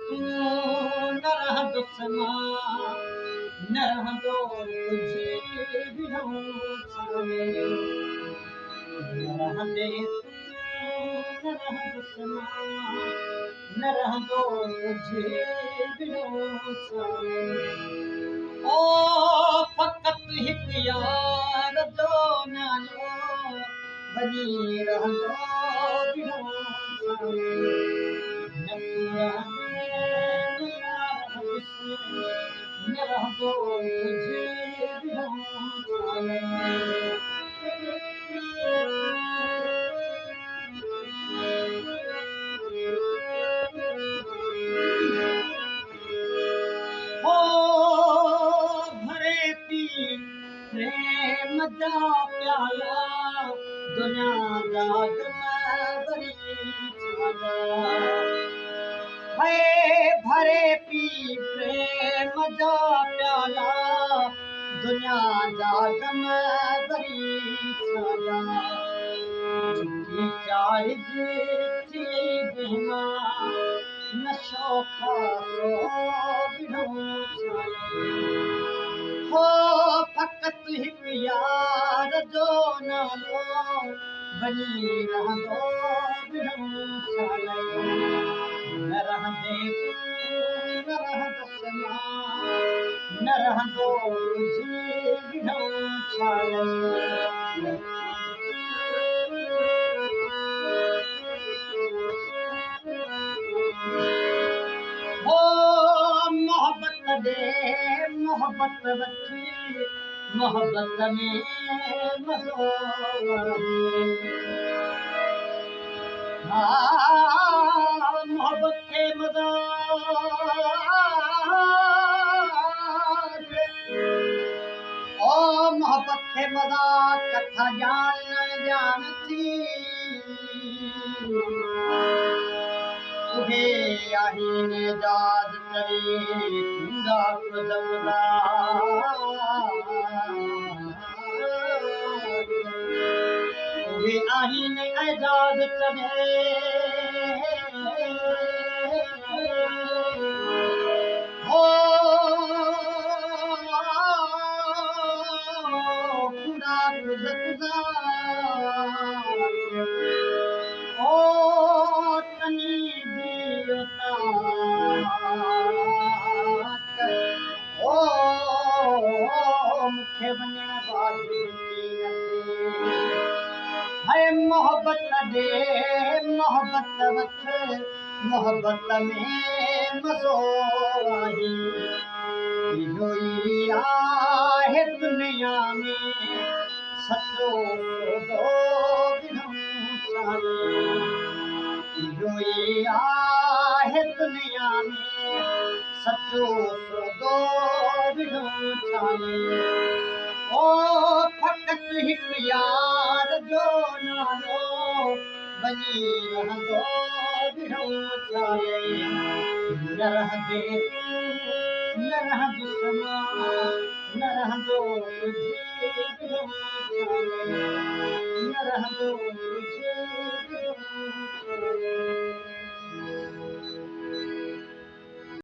तू न रहंदो समा न रहंदो तुझे बिना सामे न रहंदे तू न रहंदो समा न रहंदो तुझे बिना सामे ओ फ़क़त हिकु यार जो नालो बनी रहंदो बिना सामे भरे पी प्रेम जा प्याला दुनिया राग भरी भरे पी प्रेम जा प्याला दुनिया राग भरी नशो खासो हो फ़क़त हिकु यार जो नालो बनी रहंदो न रहंदे न रहंदो समा न रहंदो तुझे बिना हो मोहब्बत दे मोहब्बत वठी मोहब्बत में मज़ो मोहब्बत के मज़ा ओ मोहब्बत के मज़ा कथा जान थी तुहे आहीन जाद करे पूरा कुदमदा तुहे आहीन एजाद करे हो पूरा कुदमदा ओ तनी दियोता ओ मुखे वञण वारी है मोहब्बत दे मोहब्बत वठ मोहब्बत में मज़ो आहे इहो ई आहे दुनिया में सचो सौदो इहो ई आहे दुनिया में सचो सौदो ओ फ़क़त हिकु यार जो नालो बनी रहंदो न रहंदे न रहंदो समा न रहंदो तुझे बिना न रहंदो तुझे बिना